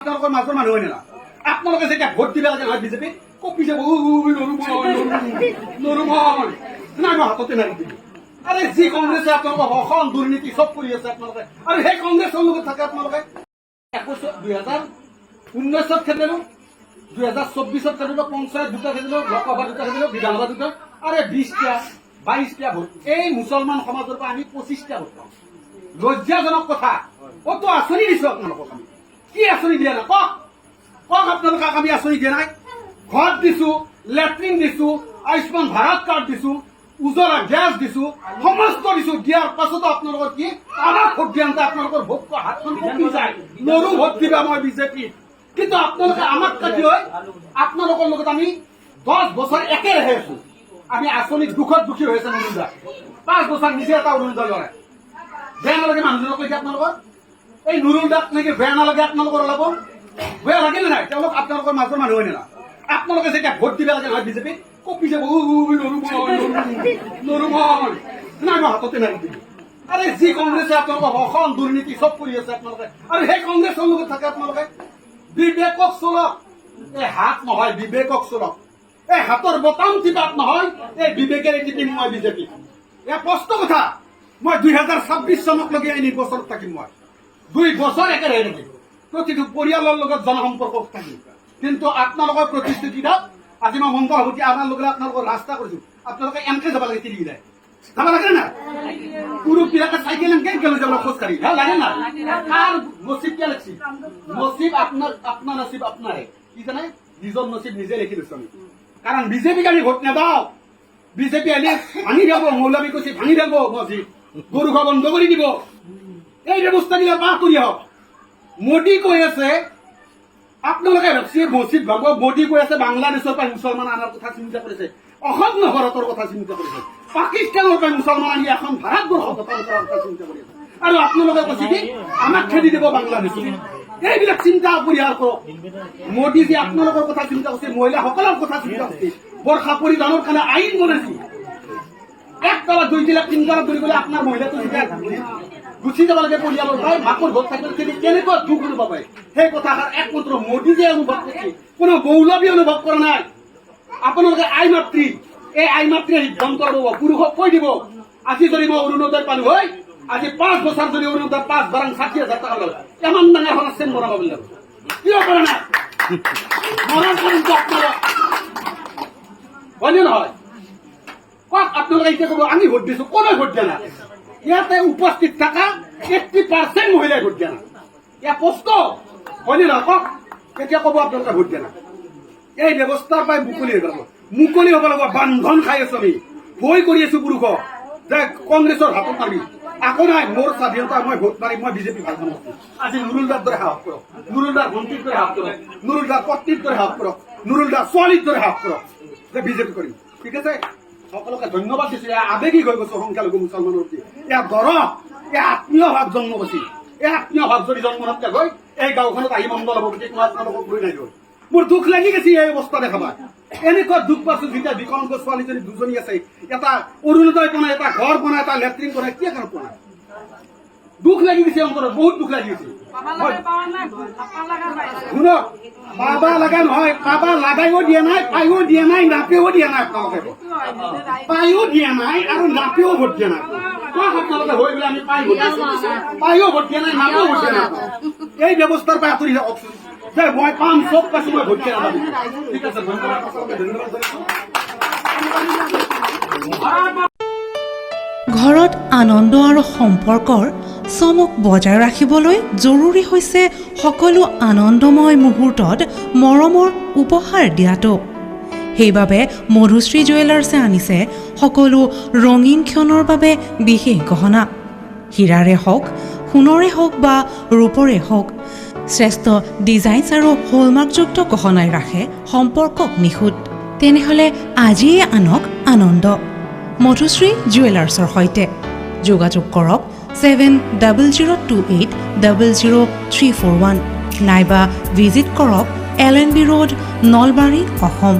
আপোনালোকৰ মাজৰ মানুহ হয় না আপোনালোকে যেতিয়া ভোট দিব লাগে নহয় বিজেপি কপি যাব নৰু মই নাই মই হাততে নাই দিবি আৰে যি কংগ্ৰেছে আপোনালোকৰ অসম দুৰ্নীতি চব কৰি আছে আপোনালোকে আৰু সেই কংগ্ৰেছৰ লগত থাকে আপোনালোকে 2019 খেলিলো 2024 খেলিলো পঞ্চায়ত দুটা খেলিলো লোকসভা দুটা খেলিলো বিধানসভা দুটা আৰে 20টা 22টা ভোট এই মুছলমান সমাজৰ পৰা আমি 25টা ভোট পাওঁ লজ্জাজনক কথা কত আঁচনি দিছো আপোনালোকক আমি কি আঁচনি দিয়া নাই কক আপোনালোকক আমি আঁচনি দিয়া নাই ঘৰ দিছো লেট্ৰিন দিছো আয়ুষ্মান ভাৰত কাৰ্ড দিছো উজ্জ্বলা গেছ দিছো সমস্ত দিছো দিয়াৰ পাছতো আপোনালোকৰ কি আমাক ভোট দিয়াতে আপোনালোকৰ ভোট হাতখন কপি যায় নৰু ভোট দিবা মই বিজেপি কিন্তু আপোনালোকে আমাক কাটি হয় আপোনালোকৰ লগত আমি 10 বছৰ একেৰাহে আছো আমি আঁচনি দুখত দুখী হৈ আছে নৰুদা 5 বছৰ নিজে এটা অৰুণোদয় লয় বেয়া নালাগে মানুহজনক কৈছে আপোনালোকৰ এই নুৰুলদাক নাকি বেয়া নালাগে আপোনালোকৰ ওলাব বেয়া লাগে নাই তেওঁলোক আপোনালোকৰ মাজৰ মানুহ হয় না আপোনালোকে যেতিয়া ভোট দিব লাগে নহয় বিজেপি কপি যাব নৰু মই নাই মই হাততে নাই দিবি আৰে যি কংগ্ৰেছে আপোনালোকৰ অসম দুৰ্নীতি চব কৰি আছে আপোনালোকে আৰু সেই কংগ্ৰেছৰ লগত থাকে আপোনালোকে বিবেকক চলক এই হাত নহয় বিবেকক চলক এই হাতৰ বটাম টিপাত নহয় এই বিবেকেৰে টিপিম মই বিজেপি এয়া স্পষ্ট কথা মই 2026 চনকলৈকে এই নিৰ্বাচনত থাকিম মই 2 বছৰ একেৰাহে থাকিম প্ৰতিটো পৰিয়ালৰ লগত জনসম্পৰ্ক থাকিম কিন্তু আপোনালোকৰ প্ৰতিশ্ৰুতিত আজি মই মন সভাপতি আমাৰ লগত আপোনালোকৰ ৰাস্তা কৰিছো আপোনালোকে এনেকে যাব লাগে তিৰি যায় যাব লাগে না পুৰুষবিলাকে চাইকেল এনেকে লৈ যাব খোজকাঢ়ি লাগে না কাৰ নচিব কিয় লাগছি নচিব আপোনাৰ নচিব আপোনাৰে কি জানে নিজৰ নচিব নিজে লিখি দিছো আমি কাৰণ বিজেপিক আমি ভোট নেদাও বিজেপি আহিলে ভাঙি যাব মৌলবী কৈছে ভাঙি যাব মছজিদ গৰু খোৱা বন্ধ কৰি দিব এই ব্যৱস্থাবিলাক পাৰ কৰি আহক মোদী কৈ আছে আপোনালোকে মছজিদ ভাব মোদী কৈ আছে বাংলাদেশৰ পৰা মুছলমান আনাৰ কথা চিন্তা কৰিছে অসম ভাৰতৰ কথা চিন্তা কৰিছে পাকিস্তানৰ পৰা মুছলমান আনি এখন ভাৰতবৰ্ষ গঠন কৰাৰ কথা চিন্তা কৰি আছে আৰু আপোনালোকে কৈছে কি আমাক খেদি দিব বাংলাদেশত এইবিলাক চিন্তা পৰিহাৰ কৰক মোদী যে আপোনালোকৰ কথা চিন্তা কৰিছে মহিলাসকলৰ কথা চিন্তা কৰিছে বৰ্ষা পৰিধানৰ কাৰণে আইন বনাইছে 1 তলা 2 তলা 3 তলা ধৰি গ'লে আপোনাৰ মহিলাটো যেতিয়া গুচি যাব লাগে পৰিয়ালৰ ভাই মাকৰ ভোট থাকিলে কেনেকুৱা দুখ অনুভৱ হয় সেই কথাষাৰ একমাত্ৰ মোদী যে অনুভৱ কৰিছে কোনো মৌলবী অনুভৱ কৰা নাই আপোনালোকে আইমাতৃ এই আইমাতৃ সিদ্ধান্ত ল'ব পুৰুষক কৈ দিব আজি যদি মই অৰুণোদয় পালো হয় আজি 5 বছৰ যদি অৰুণোদয় 5 বাৰাং 60,000 টকা ল'লে ইমান ডাঙৰ এখন চেন বনাব বুলি কিয় কৰা নাই মৰণ কৰিম আপোনালোক হয়নে নহয় কক আপোনালোকে এতিয়া ক'ব আমি ভোট দিছো কোনে ভোট দিয়া নাই ইয়াতে উপস্থিত থকা 80% মহিলাই ভোট দিয়া নাই ইয়াৰ স্পষ্ট হয়নে নহয় কক কেতিয়া ক'ব আপোনালোকে ভোট দিয়া নাই এই ব্যৱস্থাৰ পৰাই মুকলি হ'ব লাগিব বান্ধন খাই আছো আমি ভয় কৰি আছো পুৰুষক যে কংগ্ৰেছৰ হাতত মাৰিম আকৌ নাই মোৰ স্বাধীনতা মই ভোট মাৰিম মই বিজেপি ভাল কাম আজি নুৰুলদাৰ দৰে সাহস কৰক নুৰুলদাৰ ভণ্টিৰ দৰে সাহস কৰক নুৰুলদাৰ পত্নীৰ দৰে সাহস কৰক নুৰুলদাৰ ছোৱালীৰ দৰে সাহস কৰক যে বিজেপি কৰিম ঠিক আছে সকলোকে ধন্যবাদ দিছো আবেগিক হৈ গৈছো সংখ্যালঘু মুছলমানৰ প্ৰতি এয়া দৰৱ এয়া আত্মীয় ভাৱ জন্ম পাইছে এই আত্মীয় ভাৱ যদি জন্ম নাপাতে গৈ এই গাঁওখনত আহি মন্দ ল'ব বুলি মই আপোনালোকক লৈ নাই গৈ মোৰ দুখ লাগি গৈছে এই অৱস্থা দেখাবা এনেকুৱা দুখ পাইছো যেতিয়া বিকলাংগ ছোৱালীজনী দুজনী আছে এটা অৰুণোদয় বনাই এটা ঘৰ বনাই এটা লেট্ৰিন বনাই কি কাৰণ বনাই দুখ লাগি গৈছে অন্তৰত বহুত দুখ লাগি গৈছে শুনক বাবা লগা নহয় বাবা লাগাইও দিয়া নাই পাইও দিয়া নাই নাপেও দিয়া নাই আপোনালোকে পাইও দিয়া নাই আৰু নাপেও ভোট দিয়া নাই আপোনালোকে হৈ বোলে আমি পাইও ভোট দিয়া নাই নাপেও ভোট দিয়া নাই এই ব্যৱস্থাৰ পৰা আঁতৰি যাওকচোন যে মই পাম চব পাইছো মই ভোট দিয়া নাই ঠিক আছে ঘৰত আনন্দ আৰু সম্পৰ্কৰ চমক বজাই ৰাখিবলৈ জৰুৰী হৈছে সকলো আনন্দময় মুহূৰ্তত মৰমৰ উপহাৰ দিয়াটো সেইবাবে মধুশ্ৰী জুৱেলাৰ্ছে আনিছে সকলো ৰঙীন ক্ষণৰ বাবে বিশেষ গহনা হীৰাৰে হওক সোণৰে হওক বা ৰূপৰে হওক শ্ৰেষ্ঠ ডিজাইনছ আৰু হলমাৰ্কযুক্ত গহনাই ৰাখে সম্পৰ্কক নিখুঁত তেনেহ'লে আজিয়ে আনক আনন্দ মধুশ্ৰী জুৱেলাৰ্ছৰ সৈতে যোগাযোগ কৰক 7028000341 নাইবা ভিজিট কৰক LNB ৰোড নলবাৰী অসম